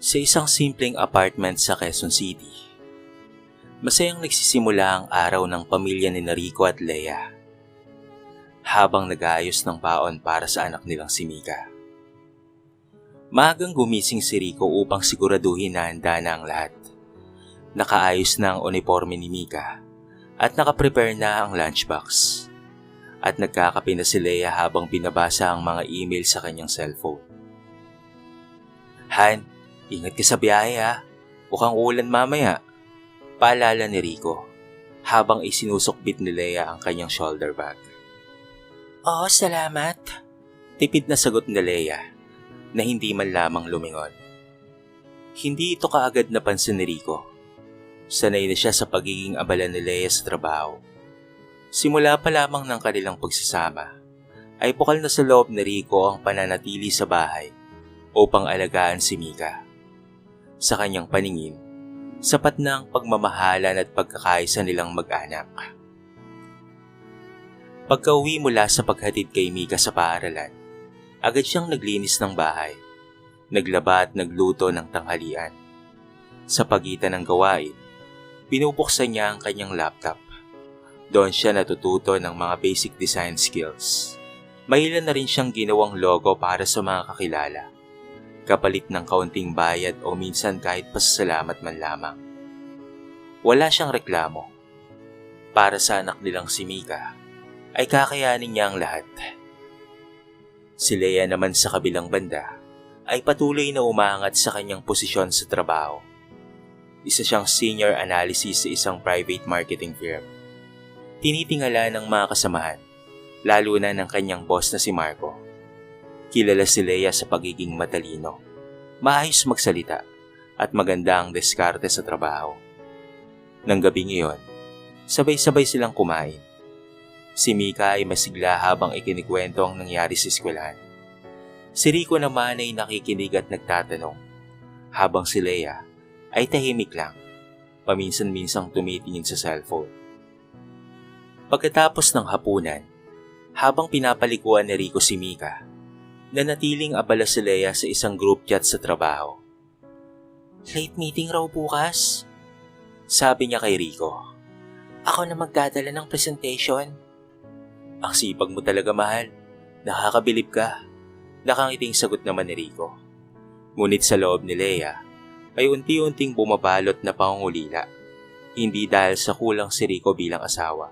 Sa isang simpleng apartment sa Quezon City, masayang nagsisimula ang araw ng pamilya ni Rico at Leia habang nag-aayos ng baon para sa anak nilang si Mika. Maagang gumising si Rico upang siguraduhin na handa na ang lahat. Nakaayos na ang uniforme ni Mika at nakaprepare na ang lunchbox. At nagkakape na si Leia habang binabasa ang mga email sa kanyang cellphone. Han, ingat ka sa biyahe ha. Mukhang ulan mamaya. Paalala ni Rico habang isinusukbit ni Leia ang kanyang shoulder bag. Oo, salamat. Tipid na sagot ni Leia na hindi man lamang lumingon. Hindi ito kaagad napansin ni Rico. Sanay na siya sa pagiging abala ni Leia sa trabaho. Simula pa lamang ng kanilang pagsasama, ay bukal na sa loob ni Rico ang pananatili sa bahay upang alagaan si Mika. Sa kanyang paningin, sapat na ang pagmamahalan at pagkakaisa nilang mag-anak. Pagka-uwi mula sa paghatid kay Mika sa paaralan, agad siyang naglinis ng bahay, naglaba at nagluto ng tanghalian. Sa pagitan ng gawain, binubuksan niya ang kanyang laptop. Doon siya natututo ng mga basic design skills. May ilan na rin siyang ginawang logo para sa mga kakilala, kapalit ng kaunting bayad o minsan kahit pasasalamat man lamang. Wala siyang reklamo. Para sa anak nilang si Mika, ay kakayanin niya ang lahat. Si Leia naman sa kabilang banda, ay patuloy na umangat sa kanyang posisyon sa trabaho. Isa siyang senior analysis sa isang private marketing firm. Tinitingala ng mga kasamahan, lalo na ng kanyang boss na si Marco. Kilala si Leia sa pagiging matalino, maayos magsalita, at maganda ang diskarte sa trabaho. Nang gabing iyon, sabay-sabay silang kumain. Si Mika ay masigla habang ikinikwento ang nangyari sa eskwelahan. Si Rico naman ay nakikinig at nagtatanong, habang si Leia ay tahimik lang, paminsan-minsang tumitingin sa cellphone. Pagkatapos ng hapunan, habang pinapalikuan ni Rico si Mika, nanatiling abala si Leia sa isang group chat sa trabaho. Late meeting raw bukas, sabi niya kay Rico. Ako na magdadala ng presentation. Ang sipag mo talaga, mahal. Nakakabilib ka. Nakangiting sagot naman ni Rico. Ngunit sa loob ni Leia, ay unti-unting bumabalot na pangungulila. Hindi dahil sa kulang si Rico bilang asawa,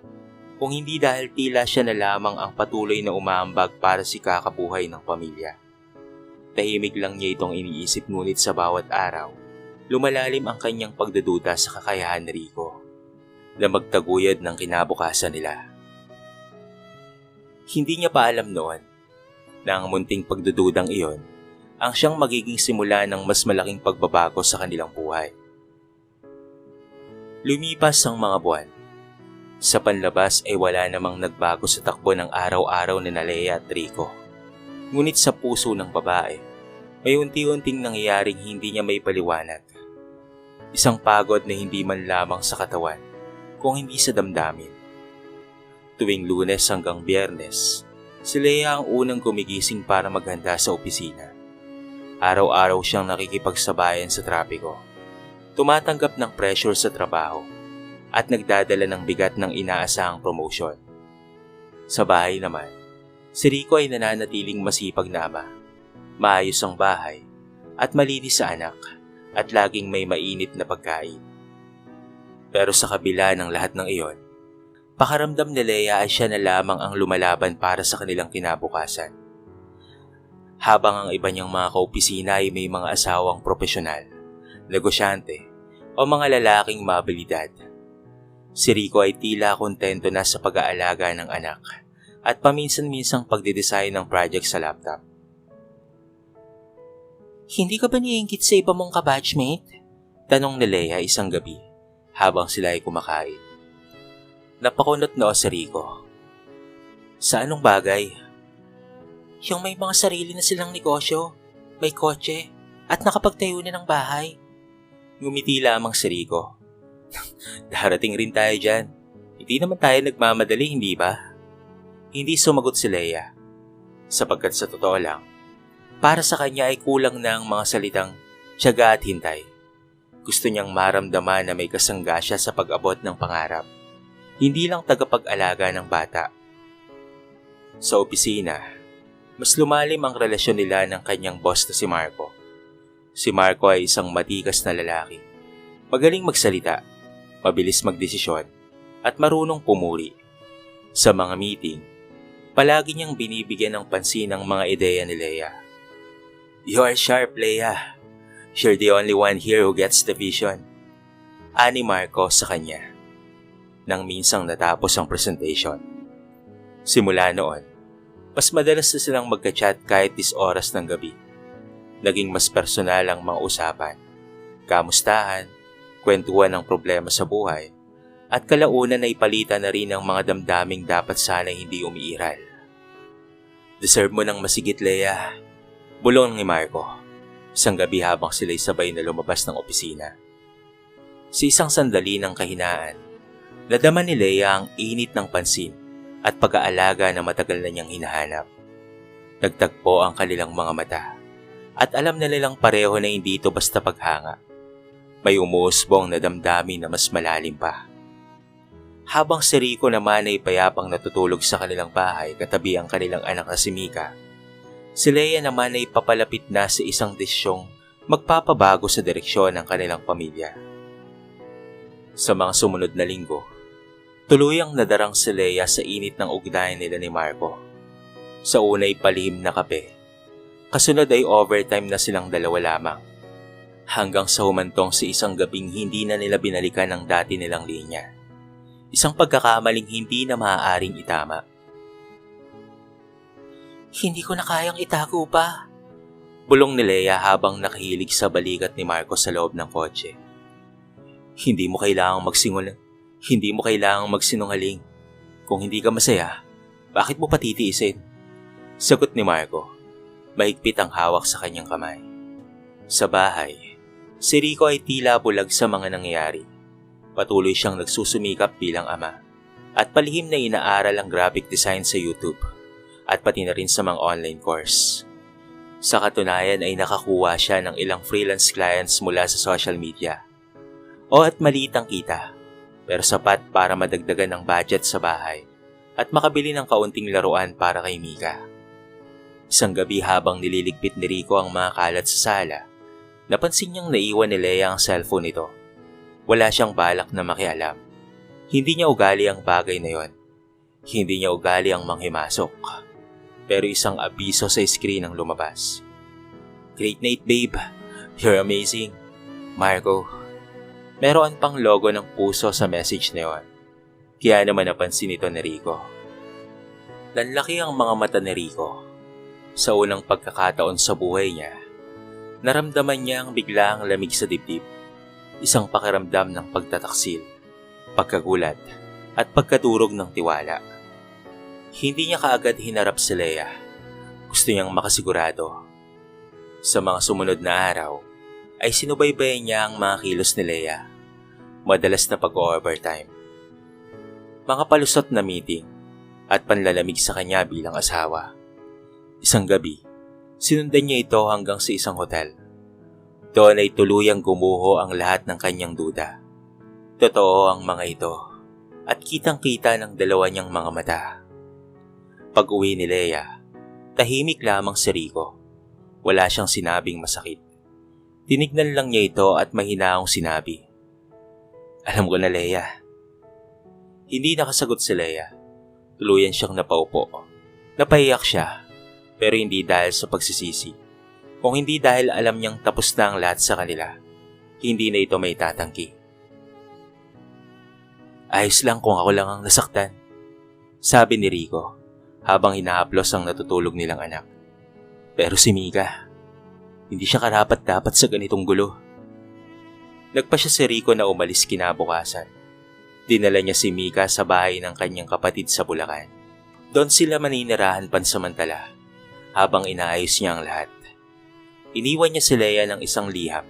kung hindi dahil tila siya na lamang ang patuloy na umaambag para si kakabuhay ng pamilya. Tahimik lang niya itong iniisip, ngunit sa bawat araw, lumalalim ang kanyang pagdududa sa kakayahan ni Rico na magtaguyod ng kinabukasan nila. Hindi niya pa alam noon na ang munting pagdududang iyon ang siyang magiging simula ng mas malaking pagbabago sa kanilang buhay. Lumipas ang mga buwan. Sa panlabas ay wala namang nagbago sa takbo ng araw-araw ni Leia at Rico. Ngunit sa puso ng babae, may unti-unting nangyayaring hindi niya may paliwanag. Isang pagod na hindi man lamang sa katawan, kung hindi sa damdamin. Tuwing Lunes hanggang Biyernes, si Leia ang unang gumigising para maghanda sa opisina. Araw-araw siyang nakikipagsabayan sa trapiko, tumatanggap ng pressure sa trabaho, at nagdadala ng bigat ng inaasahang promotion. Sa bahay naman, si Rico ay nananatiling masipag na ama, maayos ang bahay, at malinis sa anak, at laging may mainit na pagkain. Pero sa kabila ng lahat ng iyon, pakaramdam ni Leia ay siya na lamang ang lumalaban para sa kanilang kinabukasan. Habang ang iba niyang mga kaopisina ay may mga asawang propesyonal, negosyante, o mga lalaking maabilidad, si Rico ay tila kontento na sa pag-aalaga ng anak at paminsan-minsang pagdidesign ng project sa laptop. Hindi ka ba niingkit sa iba mong kabatchmate? Tanong ni Leia isang gabi habang sila ay kumakain. Napakunot noo si Rico. Sa anong bagay? Yung may mga sarili na silang negosyo, may kotse, at nakapagtayo na ng bahay. Ngumiti lamang si Rico. Darating rin tayo dyan. Hindi naman tayo nagmamadali, hindi ba? Hindi sumagot si Leia. Sapagkat sa totoo lang, para sa kanya ay kulang na ang mga salitang tiyaga at hintay. Gusto niyang maramdaman na may kasangga siya sa pag-abot ng pangarap, hindi lang tagapag-alaga ng bata. Sa opisina, mas lumalim ang relasyon nila ng kanyang boss na si Marco. Si Marco ay isang matikas na lalaki. Magaling magsalita, mabilis magdesisyon, at marunong pumuri. Sa mga meeting, palagi niyang binibigyan ng pansin ang mga ideya ni Leia. "You are sharp, Leia. You're the only one here who gets the vision," ani Marco sa kanya nang minsang natapos ang presentation. Simula noon, mas madalas na silang magka-chat kahit 10 oras ng gabi. Naging mas personal ang mga usapan, kamustahan, kwentuhan ng problema sa buhay, at kalaunan ay palitan na rin ang mga damdaming dapat sana hindi umiiral. "Deserve mo ng masigit, Leia," bulong ni Marco. Isang gabi habang sila'y sabay na lumabas ng opisina. Sa isang sandali ng kahinaan, nadama ni Leia ang init ng pansin at pag-aalaga na matagal na niyang hinahanap. Nagtagpo ang kanilang mga mata at alam na nilang pareho na hindi ito basta paghanga. May umuusbong na damdamin na mas malalim pa. Habang si Rico naman ay payapang natutulog sa kanilang bahay katabi ang kanilang anak na si Mika, si Leia naman ay papalapit na sa isang desisyong magpapabago sa direksyon ng kanilang pamilya. Sa mga sumunod na linggo, tuluyang nadarang si Leia sa init ng ugnayan nila ni Marco. Sa unay palihim na kape, kasunod ay overtime na silang dalawa lamang. Hanggang sa humantong sa isang gabing hindi na nila binalikan ang dati nilang linya. Isang pagkakamaling hindi na maaaring itama. "Hindi ko na kayang itago pa," bulong ni Leia habang nakahilig sa balikat ni Marco sa loob ng kotse. Hindi mo kailangang magsinungaling. Kung hindi ka masaya, bakit mo patitiisin?" Sagot ni Marco. Mahigpit ang hawak sa kanyang kamay. Sa bahay, si Rico ay tila bulag sa mga nangyayari. Patuloy siyang nagsusumikap bilang ama at palihim na inaaral ang graphic design sa YouTube at pati na rin sa mga online course. Sa katunayan ay nakakuha siya ng ilang freelance clients mula sa social media. At maliit ang kita, pero sapat para madagdagan ang budget sa bahay at makabili ng kaunting laruan para kay Mika. Isang gabi habang nililigpit ni Rico ang mga kalat sa sala, napansin niyang naiwan ni Leia ang cellphone nito. Wala siyang balak na makialam. Hindi niya ugali ang bagay na yon. Hindi niya ugali ang manghimasok. Pero isang abiso sa screen ang lumabas. "Great night, babe. You're amazing. Marco." Meron pang logo ng puso sa message na yon. Kaya naman napansin ito ni Rico. Nanlaki ang mga mata ni Rico. Sa unang pagkakataon sa buhay niya, naramdaman niya ang biglaang lamig sa dibdib. Isang pakiramdam ng pagtataksil, pagkagulat, at pagkaturog ng tiwala. Hindi niya kaagad hinarap si Leia. Gusto niyang makasigurado. Sa mga sumunod na araw, ay sinubaybayan niya ang mga kilos ni Leia. Madalas na pag-overtime. Mga palusot na meeting at panlalamig sa kanya bilang asawa. Isang gabi, sinundan niya ito hanggang sa isang hotel. Doon ay tuluyang gumuho ang lahat ng kanyang duda. Totoo ang mga ito at kitang-kita ng dalawa niyang mga mata. Pag-uwi ni Leia, tahimik lamang si Rico. Wala siyang sinabing masakit. Tinignan lang niya ito at mahinaong sinabi, "Alam ko na, Leia." Hindi nakasagot si Leia. Tuluyan siyang napaupo. Napaiyak siya, pero hindi dahil sa pagsisisi. Kung hindi dahil alam niyang tapos na ang lahat sa kanila, hindi na ito may tatangki. "Ayos lang kung ako lang ang nasaktan," sabi ni Rico habang hinahaplos ang natutulog nilang anak. Pero si Mika, hindi siya karapat-dapat sa ganitong gulo. Nagpa siya si Rico na umalis kinabukasan. Dinala niya si Mika sa bahay ng kanyang kapatid sa Bulacan. Doon sila maninirahan pansamantala habang inaayos niya ang lahat. Iniwan niya si Leia ng isang liham.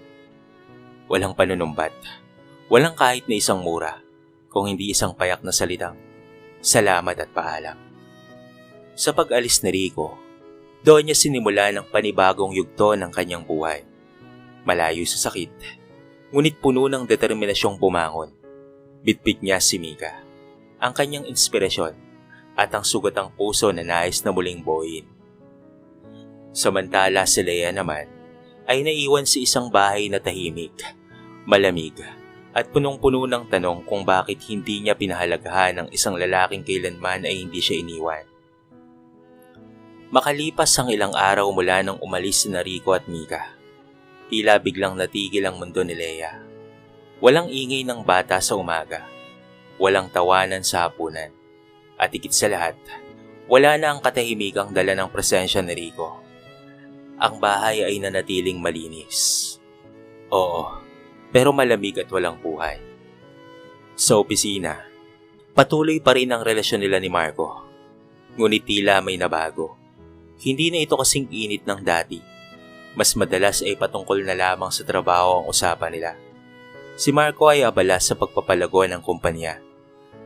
Walang panunumbat, walang kahit na isang mura, kung hindi isang payak na salitang, "Salamat at paalam." Sa pag-alis ni Rico, doon niya sinimula ng panibagong yugto ng kanyang buhay. Malayo sa sakit, ngunit puno ng determinasyong bumangon. Bitbit niya si Mika, ang kanyang inspirasyon at ang sugatang puso na nais na muling buuin. Samantala si Leia naman ay naiwan sa isang bahay na tahimik, malamig at punong-puno ng tanong kung bakit hindi niya pinahalagahan ng isang lalaking kailanman ay hindi siya iniwan. Makalipas ang ilang araw mula nang umalis si Rico at Mika, tila biglang natigil ang mundo ni Leia. Walang ingay ng bata sa umaga, walang tawanan sa hapunan, at higit sa lahat, wala na ang katahimikang dala ng presensya ni Rico. Ang bahay ay nanatiling malinis. Oo, pero malamig at walang buhay. Sa opisina, patuloy pa rin ang relasyon nila ni Marco. Ngunit tila may nabago. Hindi na ito kasing init ng dati. Mas madalas ay patungkol na lamang sa trabaho ang usapan nila. Si Marco ay abala sa pagpapalago ng kumpanya,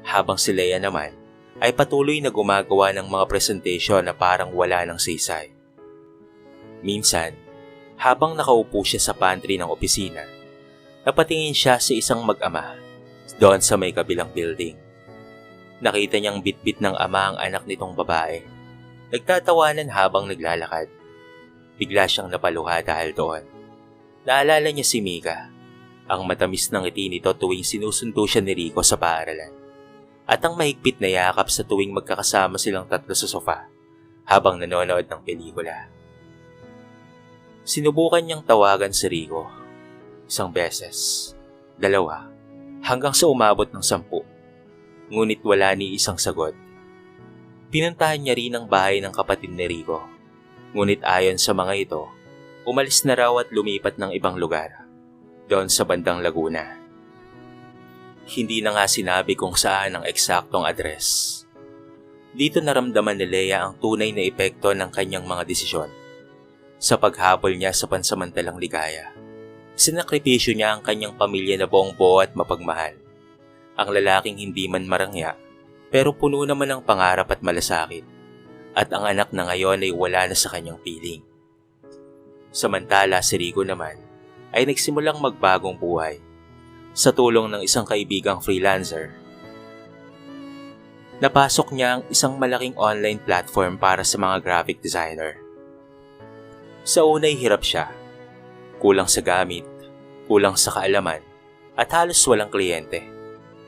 habang si Leia naman ay patuloy na gumagawa ng mga presentation na parang wala ng saysay. Minsan, habang nakaupo siya sa pantry ng opisina, napatingin siya sa isang mag-ama doon sa may kabilang building. Nakita niyang bitbit ng ama ang anak nitong babae. Nagtatawanan habang naglalakad. Bigla siyang napaluha dahil doon. Naalala niya si Mika, ang matamis ng ngiti nito tuwing sinusundo siya ni Rico sa paaralan, at ang mahigpit na yakap sa tuwing magkakasama silang tatlo sa sofa habang nanonood ng pelikula. Sinubukan niyang tawagan si Rico. 1 beses, 2, hanggang sa umabot ng 10. Ngunit wala ni isang sagot. Pinuntahan niya rin ang bahay ng kapatid ni Rico. Ngunit ayon sa mga ito, umalis na raw at lumipat ng ibang lugar, doon sa bandang Laguna. Hindi na nga sinabi kung saan ang eksaktong address. Dito naramdaman ni Leia ang tunay na epekto ng kanyang mga desisyon. Sa paghabol niya sa pansamantalang ligaya, sinakripisyo niya ang kanyang pamilya na buong-buo at mapagmahal. Ang lalaking hindi man marangya, pero puno naman ng pangarap at malasakit, at ang anak na ngayon ay wala na sa kanyang piling. Samantala si Rico naman ay nagsimulang magbagong buhay. Sa tulong ng isang kaibigang freelancer, napasok niya ang isang malaking online platform para sa mga graphic designer. Sa unay hirap siya, kulang sa gamit, kulang sa kaalaman, at halos walang kliyente.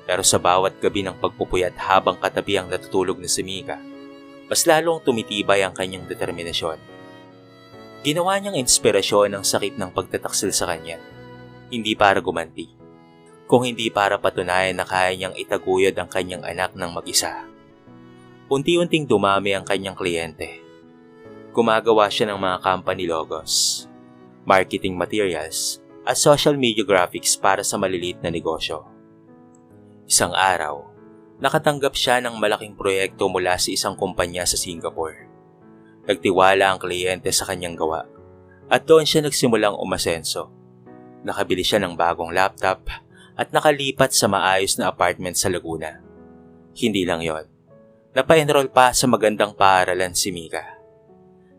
Pero sa bawat gabi ng pagpupuyat habang katabi ang natutulog na si Mika, mas lalong tumitibay ang kanyang determinasyon. Ginawa niyang inspirasyon ang sakit ng pagtataksil sa kanya, hindi para gumanti, kung hindi para patunayan na kaya niyang itaguyod ang kanyang anak ng mag-isa. Unti-unting dumami ang kanyang kliyente. Gumagawa siya ng mga company logos, marketing materials, at social media graphics para sa maliliit na negosyo. Isang araw, nakatanggap siya ng malaking proyekto mula sa isang kumpanya sa Singapore. Nagtiwala ang kliyente sa kanyang gawa, at doon siya nagsimulang umasenso. Nakabili siya ng bagong laptop at nakalipat sa maayos na apartment sa Laguna. Hindi lang yon, napa-enroll pa sa magandang paaralan si Mika.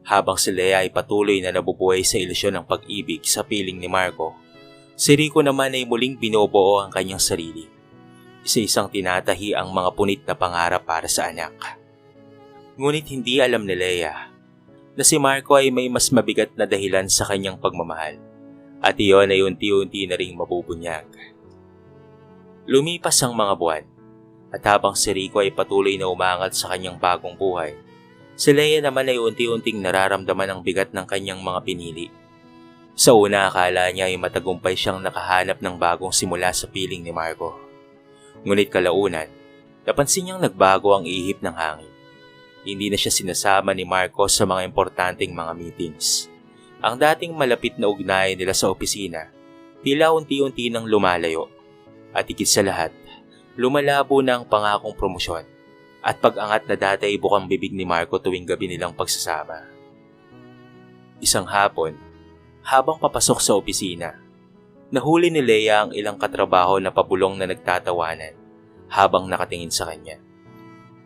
Habang si Leia ay patuloy na nabubuhay sa ilusyon ng pag-ibig sa piling ni Marco, si Rico naman ay muling binubuo ang kanyang sarili. Isa-isang tinatahi ang mga punit na pangarap para sa anak. Ngunit hindi alam ni Leia na si Marco ay may mas mabigat na dahilan sa kanyang pagmamahal, at iyon ay unti-unti na ring mabubunyag. Lumipas ang mga buwan, at habang si Rico ay patuloy na umangat sa kanyang bagong buhay, si Leia naman ay unti-unting nararamdaman ang bigat ng kanyang mga pinili. Sa una akala niya ay matagumpay siyang nakahanap ng bagong simula sa piling ni Marco. Ngunit kalaunan, napansin niyang nagbago ang ihip ng hangin. Hindi na siya sinasama ni Marco sa mga importanteng mga meetings. Ang dating malapit na ugnayan nila sa opisina, tila unti-unti nang lumalayo. At higit sa lahat, lumalabo na ang pangakong promosyon at pag-angat na dati ay bukang bibig ni Marco tuwing gabi nilang pagsasama. Isang hapon, habang papasok sa opisina, nahuli ni Leia ang ilang katrabaho na pabulong na nagtatawanan habang nakatingin sa kanya.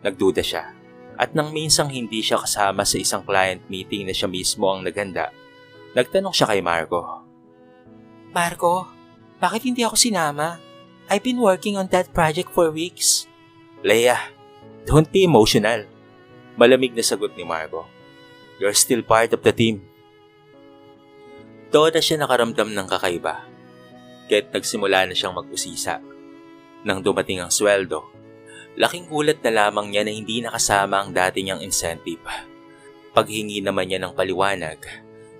Nagduda siya, at nang minsang hindi siya kasama sa isang client meeting na siya mismo ang naghanda, nagtanong siya kay Marco, Marco, bakit hindi ako sinama? I've been working on that project for weeks. Leia, don't be emotional. Malamig na sagot ni Marco. You're still part of the team. Doon na siya nakaramdam ng kakaiba. Kaya't nagsimula na siyang mag-usisa. Nang dumating ang sweldo, laking gulat na lamang niya na hindi nakasama ang dati niyang incentive. Paghingi naman niya ng paliwanag,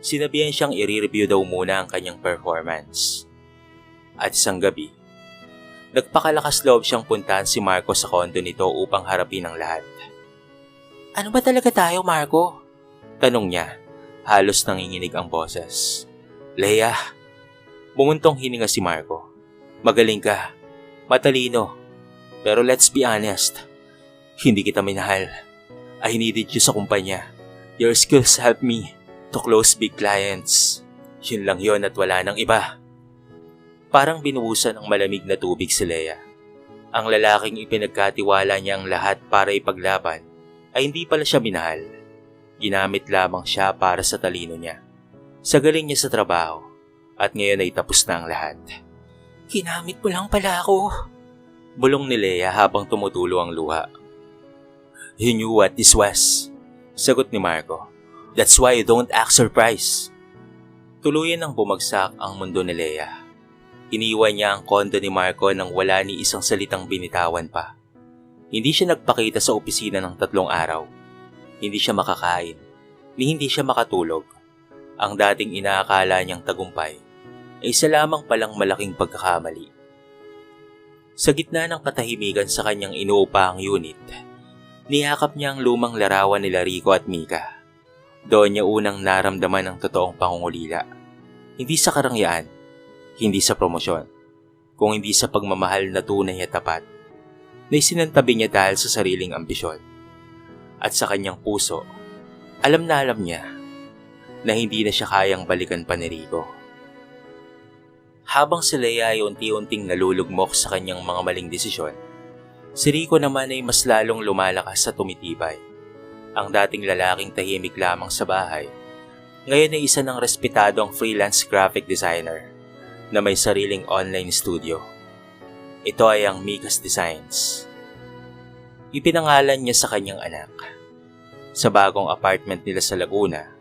sinabihan siyang i-review daw muna ang kanyang performance. At isang gabi, nagpakalakas loob siyang puntahan si Marco sa kondo nito upang harapin ang lahat. Ano ba talaga tayo, Marco? Tanong niya, halos nanginginig ang boses. Leia, bumuntong hininga si Marco. Magaling ka, matalino, pero let's be honest, hindi kita minahal. I needed you sa kumpanya. Your skills helped me to close big clients. Yun lang yun at wala nang iba. Parang binuhusan ng malamig na tubig si Leia. Ang lalaking ipinagkatiwala niya ang lahat para ipaglaban ay hindi pala siya minahal. Ginamit lamang siya para sa talino niya, sa galing niya sa trabaho, at ngayon ay tapos na ang lahat. Ginamit mo lang pala ako. Bulong ni Leia habang tumutulo ang luha. You knew what this was, sagot ni Marco. That's why you don't act surprised. Tuluyan nang bumagsak ang mundo ni Leia. Iniwan niya ang kondo ni Marco nang wala ni isang salitang binitawan pa. Hindi siya nagpakita sa opisina ng 3 araw. Hindi siya makakain, ni hindi siya makatulog. Ang dating inaakala niyang tagumpay ay isa lamang palang malaking pagkakamali. Sa gitna ng katahimikan sa kanyang inuupahang unit, niyakap niya ang lumang larawan nila Rico at Mika. Doon niya unang naramdaman ang totoong pangungulila. Hindi sa karangyaan, hindi sa promosyon, kung hindi sa pagmamahal na tunay at tapat, na isinantabi niya dahil sa sariling ambisyon. At sa kanyang puso, alam niya na hindi na siya kayang balikan pa ni Rico. Habang si Leia ay unti-unting nalulugmok sa kanyang mga maling desisyon, si Rico naman ay mas lalong lumalakas at tumitibay. Ang dating lalaking tahimik lamang sa bahay, ngayon ay isa ng respetadong freelance graphic designer na may sariling online studio. Ito ay ang Mika's Designs. Ipinangalan niya sa kanyang anak. Sa bagong apartment nila sa Laguna,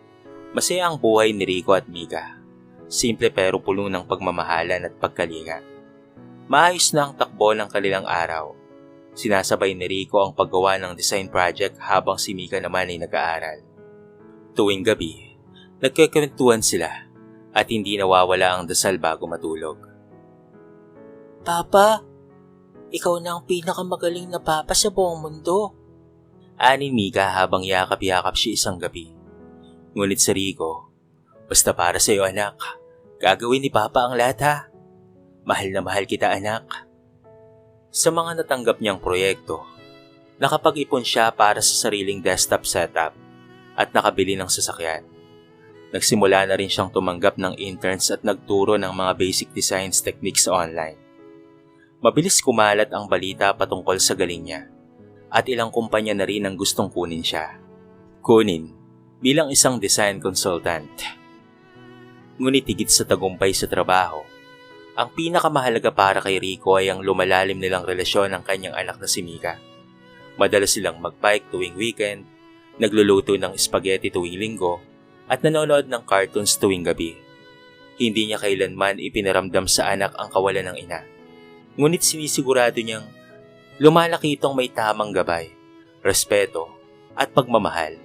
masaya ang buhay ni Rico at Mika. Simple pero puno ng pagmamahalan at pagkalinga. Maayos na ang takbo ng kanilang araw. Sinasabay ni Rico ang paggawa ng design project habang si Mika naman ay nag-aaral. Tuwing gabi, nagkikwentuhan sila at hindi nawawala ang dasal bago matulog. Papa, ikaw na ang pinakamagaling na papa sa buong mundo. Ani Mika habang yakap-yakap siya isang gabi. Ngunit si Rico, basta para sa iyo anak, gagawin ni Papa ang lahat ha. Mahal na mahal kita anak. Sa mga natanggap niyang proyekto, nakapag-ipon siya para sa sariling desktop setup at nakabili ng sasakyan. Nagsimula na rin siyang tumanggap ng interns at nagturo ng mga basic designs techniques online. Mabilis kumalat ang balita patungkol sa galing niya at ilang kumpanya na rin ang gustong kunin siya. Kunin bilang isang design consultant. Ngunit higit sa tagumpay sa trabaho, ang pinakamahalaga para kay Rico ay ang lumalalim nilang relasyon ng kanyang anak na si Mika. Madalas silang mag-bike tuwing weekend, nagluluto ng spaghetti tuwing linggo, at nanonood ng cartoons tuwing gabi. Hindi niya kailanman ipinaramdam sa anak ang kawalan ng ina. Ngunit sinisigurado niyang lumalaki itong may tamang gabay, respeto, at pagmamahal.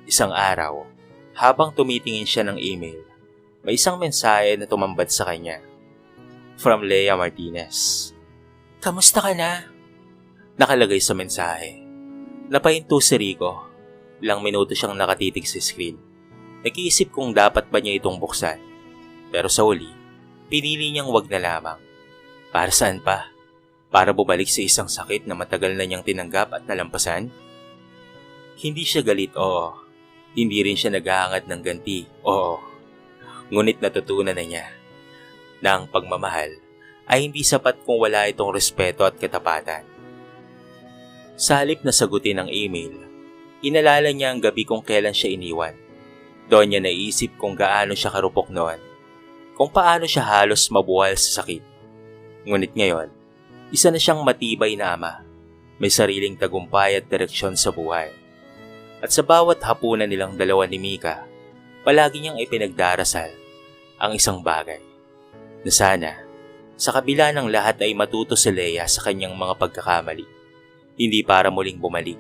Isang araw, habang tumitingin siya ng email, may isang mensahe na tumambad sa kanya. From Leia Martinez. Kamusta ka na? Nakalagay sa mensahe. Napahinto si Rico. Ilang minuto siyang nakatitig sa screen. Nag-iisip kung dapat ba niya itong buksan. Pero sa huli, pinili niyang wag na lamang. Para saan pa? Para bumalik sa isang sakit na matagal na niyang tinanggap at nalampasan? Hindi siya galit, oo. Hindi rin siya naghahangad ng ganti, oo. Ngunit natutunan na niya na ang pagmamahal ay hindi sapat kung wala itong respeto at katapatan. Sa halip na sagutin ang email, inalala niya ang gabi kung kailan siya iniwan. Doon niya naisip kung gaano siya karupok noon. kung paano siya halos mabuhal sa sakit. Ngunit ngayon, isa na siyang matibay na ama, may sariling tagumpay at direksyon sa buhay. At sa bawat hapunan nilang dalawa ni Mika, palagi niyang ipinagdarasal ang isang bagay, na sana, sa kabila ng lahat ay matuto si Leia sa kanyang mga pagkakamali, hindi para muling bumalik,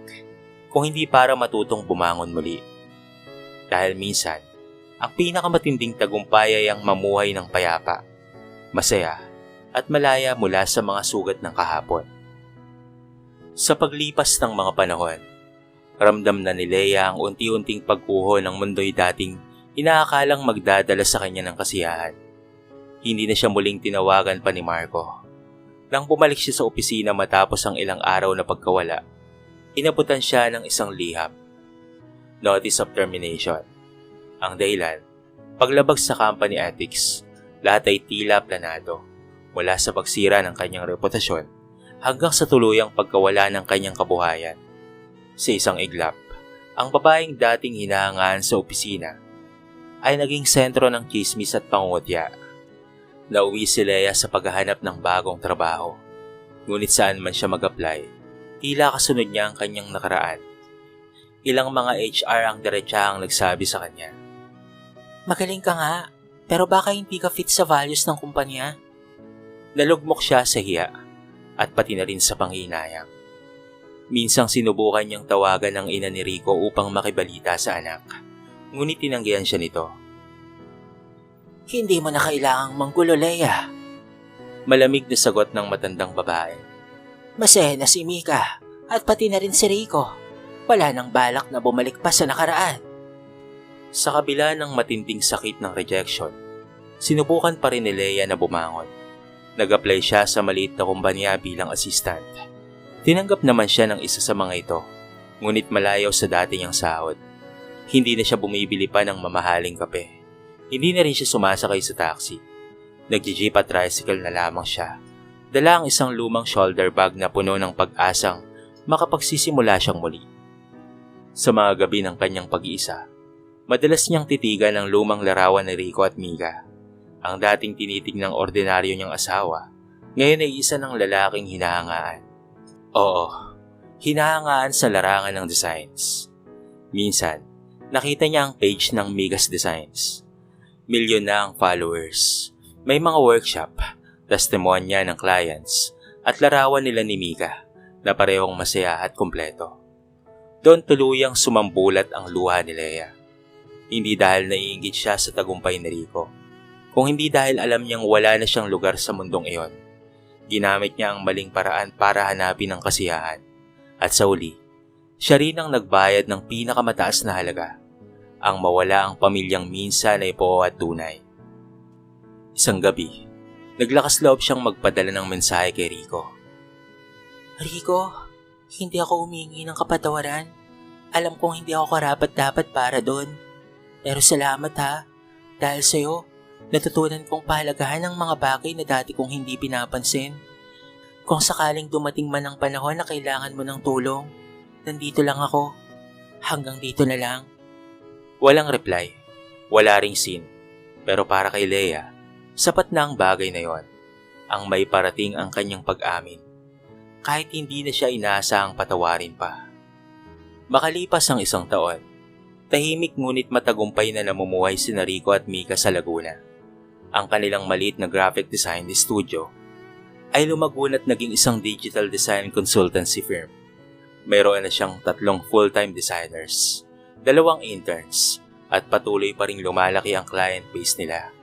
kung hindi para matutong bumangon muli. Dahil minsan, ang pinakamatinding tagumpay ay ang mamuhay ng payapa, masaya, at malaya mula sa mga sugat ng kahapon. Sa paglipas ng mga panahon, ramdam na ni Leia ang unti-unting pagkuho ng mundo'y dating inaakalang magdadala sa kanya ng kasiyahan. Hindi na siya muling tinawagan pa ni Marco. Nang bumalik siya sa opisina matapos ang ilang araw na pagkawala, inabutan siya ng isang liham. Notice of termination. Ang dahilan, paglabag sa company ethics, lahat ay tila planado, mula sa pagsira ng kanyang reputasyon hanggang sa tuluyang pagkawala ng kanyang kabuhayan. Sa isang iglap, ang babaeng dating hinahangaan sa opisina ay naging sentro ng chismis at pangungutya. Nauwi si Leia sa paghahanap ng bagong trabaho, ngunit saan man siya mag-apply, tila kasunod niya ang kanyang nakaraan. Ilang mga HR ang diretsahang nagsabi sa kanya, Magaling ka nga, pero baka hindi ka fit sa values ng kumpanya. Nalugmok siya sa hiya at pati na rin sa panghinayang. Minsang sinubukan niyang tawagan ang ina ni Rico upang makibalita sa anak, ngunit tinanggihan siya nito. Hindi mo na kailangang manggulo, Leia. Malamig na sagot ng matandang babae. Masaya na si Mika at pati na rin si Rico. Wala nang balak na bumalik pa sa nakaraan. Sa kabila ng matinding sakit ng rejection, sinubukan pa rin ni Leia na bumangon. Nag-apply siya sa maliit na kumpanya bilang assistant. Tinanggap naman siya ng isa sa mga ito, ngunit malayaw sa dati niyang sahod. Hindi na siya bumibili pa ng mamahaling kape. Hindi na rin siya sumasakay sa taxi. Nag-jeep at tricycle na lamang siya. Dala ang isang lumang shoulder bag na puno ng pag-asang makapagsisimula siyang muli. Sa mga gabi ng kanyang pag-iisa, madalas niyang titigan ang lumang larawan ni Rico at Mika. Ang dating tinitingnang ordinaryo niyang asawa, ngayon ay isa ng lalaking hinahangaan. Oo, hinahangaan sa larangan ng designs. Minsan, nakita niya ang page ng Mika's Designs. Milyon na ang followers. May mga workshop, testimonya ng clients, at larawan nila ni Mika na parehong masaya at kumpleto. Doon tuluyang sumambulat ang luha ni Leia. Hindi dahil naiinggit siya sa tagumpay ni Rico, kung hindi dahil alam niyang wala na siyang lugar sa mundong iyon. Ginamit niya ang maling paraan para hanapin ang kasiyahan. At sa uli, siya rin ang nagbayad ng pinakamataas na halaga, ang mawala ang pamilyang minsan ay po at tunay. Isang gabi, naglakas loob siyang magpadala ng mensahe kay Rico. Rico, hindi ako humingi ng kapatawaran. Alam kong hindi ako karapat-dapat para doon. Pero salamat ha, dahil sa'yo, natutunan kong pahalagahan ang mga bagay na dati kong hindi pinapansin. Kung sakaling dumating man ang panahon na kailangan mo ng tulong, nandito lang ako. Hanggang dito na lang. Walang reply, wala ring scene, pero para kay Leia, sapat na ang bagay na yon, ang may parating ang kanyang pag-amin, kahit hindi na siya inaasahang patawarin pa. Makalipas ang isang taon, tahimik ngunit matagumpay na namumuhay sina Rico at Mika sa Laguna. Ang kanilang maliit na graphic design studio ay lumago at naging isang digital design consultancy firm. Mayroon na siyang 3 full-time designers, 2 interns, at patuloy pa ring lumalaki ang client base nila.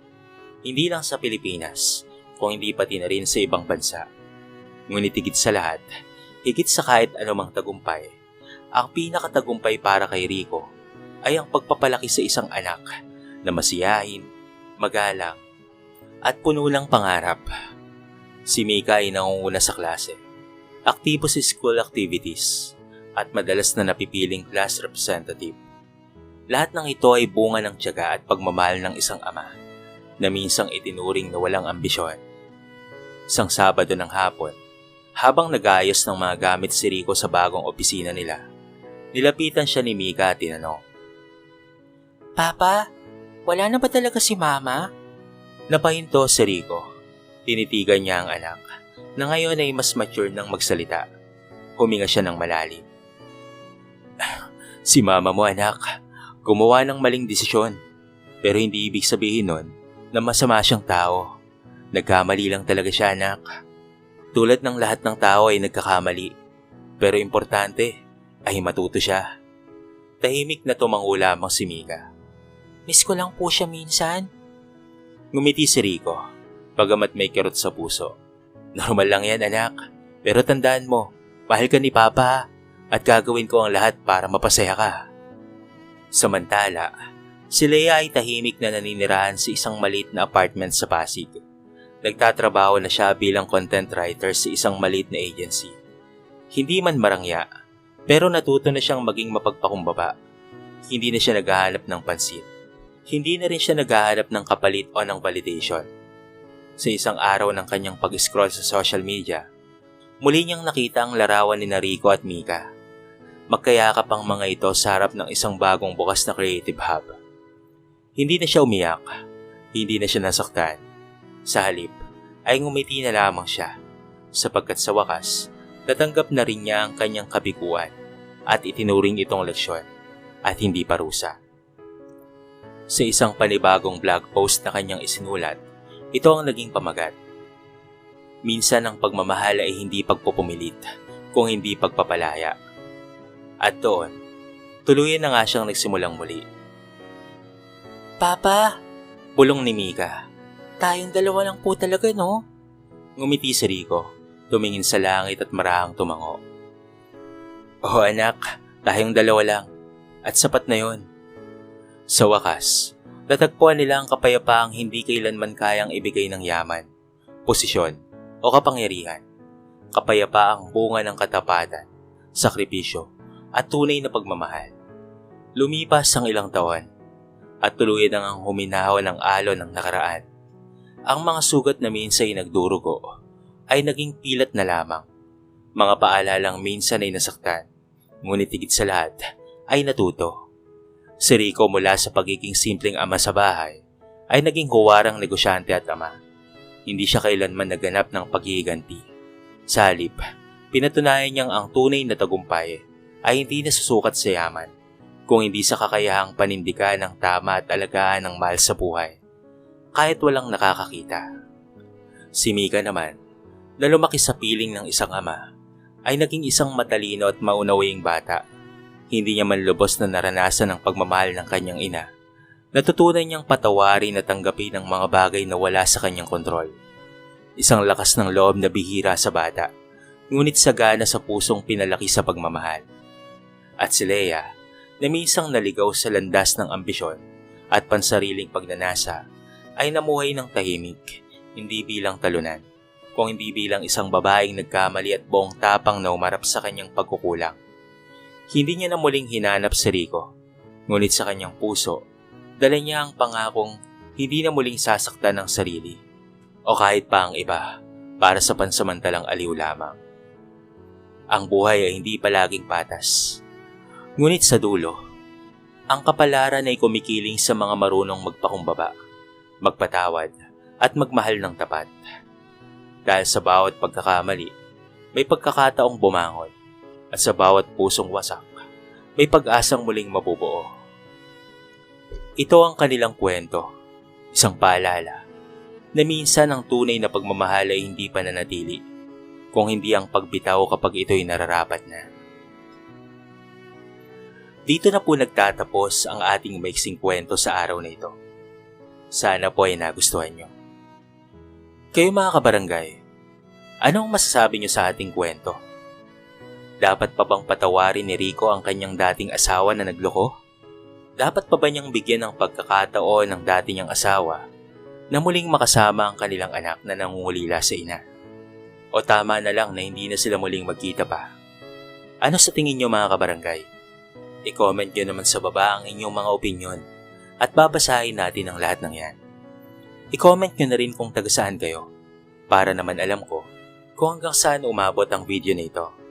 Hindi lang sa Pilipinas, kung hindi pati na rin sa ibang bansa. Ngunit higit sa lahat, higit sa kahit anumang tagumpay, ang pinakatagumpay para kay Rico ay ang pagpapalaki sa isang anak na masiyahin, magalang, at puno ng pangarap. Si Mika ay nangunguna sa klase, aktibo sa school activities, at madalas na napipiling class representative. Lahat ng ito ay bunga ng tiyaga at pagmamahal ng isang ama na minsang itinuring na walang ambisyon. Isang Sabado ng hapon, habang nag-aayos ng mga gamit si Rico sa bagong opisina nila, nilapitan siya ni Mika at tinanong, Papa, wala na ba talaga si Mama? Napahinto si Rico. Tinitigan niya ang anak na ngayon ay mas mature nang magsalita. Huminga siya ng malalim. Si mama mo anak, gumawa ng maling desisyon. Pero hindi ibig sabihin nun na masama siyang tao. Nagkamali lang talaga siya anak. Tulad ng lahat ng tao ay nagkakamali. Pero importante ay matuto siya. Tahimik na tumango lamang si Mika. Miss ko lang po siya minsan. Ngumiti si Rico, bagamat may kirot sa puso. Normal lang yan anak, pero tandaan mo, mahal ka ni Papa at gagawin ko ang lahat para mapasaya ka. Samantala, si Leia ay tahimik na naninirahan sa isang maliit na apartment sa Pasig. Nagtatrabaho na siya bilang content writer sa isang maliit na agency. Hindi man marangya, pero natuto na siyang maging mapagpakumbaba. Hindi na siya naghahanap ng pansin. Hindi na rin siya naghahanap ng kapalit o ng validation. Sa isang araw ng kanyang pag-scroll sa social media, muli niyang nakita ang larawan ni Rico at Mika. Magkayakap ang mga ito sa harap ng isang bagong bukas na creative hub. Hindi na siya umiyak, hindi na siya nasaktan. Sa halip, ay ngumiti na lamang siya, sapagkat sa wakas, natanggap na rin niya ang kanyang kabiguan at itinuring itong leksyon at hindi parusa. Sa isang panibagong blog post na kanyang isinulat, ito ang naging pamagat. Minsan ang pagmamahal ay hindi pagpupumilit, kung hindi pagpapalaya. At doon, tuluyan na nga siyang nagsimulang muli. Papa, Bulong ni Mika. tayong dalawa lang po talaga no? Ngumiti si Rico, tumingin sa langit at marahang tumango. Oh anak, tayong dalawa lang, at sapat na yon. Sa wakas, natagpuan nila ang kapayapaang hindi kailanman kayang ibigay ng yaman, posisyon o kapangyarihan. Kapayapaang bunga ng katapatan, sakripisyo at tunay na pagmamahal. Lumipas ang ilang taon at tuluyan ang huminahaw ng alon ng nakaraan. Ang mga sugat na minsan ay nagdurugo ay naging pilat na lamang. Mga paalalang minsan ay nasaktan, ngunit higit sa lahat ay natuto. Si Rico mula sa pagiging simpleng ama sa bahay ay naging huwarang negosyante at ama. Hindi siya kailanman naganap ng paghihiganti. Sa halip, pinatunayan niyang ang tunay na tagumpay ay hindi nasusukat sa yaman, kung hindi sa kakayahang panindigan ng tama at alagaan ng mahal sa buhay, kahit walang nakakakita. Si Mika naman, na lumaki sa piling ng isang ama, ay naging isang matalino at maunawing bata. Hindi niya man lubos na naranasan ang pagmamahal ng kanyang ina. Natutunan niyang patawarin at tanggapin ang mga bagay na wala sa kanyang kontrol. Isang lakas ng loob na bihira sa bata, ngunit sagana sa pusong pinalaki sa pagmamahal. At si Leia, na minsang naligaw sa landas ng ambisyon at pansariling pagnanasa, ay namuhay ng tahimik, hindi bilang talunan, kung hindi bilang isang babaeng nagkamali at buong tapang na umarap sa kanyang pagkukulang. Hindi niya na muling hinanap si Rico, ngunit sa kanyang puso, dala niya ang pangakong hindi na muling sasaktan ng sarili o kahit pa ang iba para sa pansamantalang aliw lamang. Ang buhay ay hindi palaging patas, ngunit sa dulo, ang kapalaran ay kumikiling sa mga marunong magpakumbaba, magpatawad at magmahal ng tapat. Dahil sa bawat pagkakamali, may pagkakataong bumangon. At sa bawat pusong wasak, may pag-asang muling mabubuo. Ito ang kanilang kwento, isang paalala, na minsan ang tunay na pagmamahal ay hindi pananatili, kung hindi ang pagbitaw kapag ito'y nararapat na. Dito na po nagtatapos ang ating maiksing kwento sa araw na ito. Sana po ay nagustuhan nyo. Kayo mga kabarangay, anong masasabi nyo sa ating kwento? Dapat pa bang patawarin ni Rico ang kanyang dating asawa na nagloko? Dapat pa ba niyang bigyan ng pagkakataon ng dati niyang asawa na muling makasama ang kanilang anak na nangungulila sa ina? O tama na lang na hindi na sila muling magkita pa? Ano sa tingin niyo mga kabarangay? I-comment niyo naman sa baba ang inyong mga opinyon at babasahin natin ang lahat ng yan. I-comment niyo na rin kung taga saan kayo para naman alam ko kung hanggang saan umabot ang video na ito.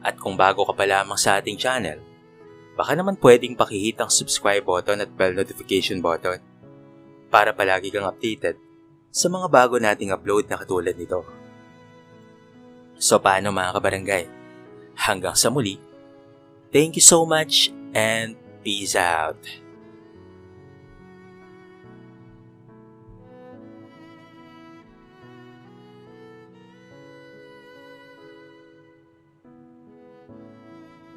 At kung bago ka pa lamang sa ating channel, baka naman pwedeng pakihit ang subscribe button at bell notification button para palagi kang updated sa mga bago nating upload na katulad nito. So paano mga kabarangay? Hanggang sa muli, thank you so much and peace out!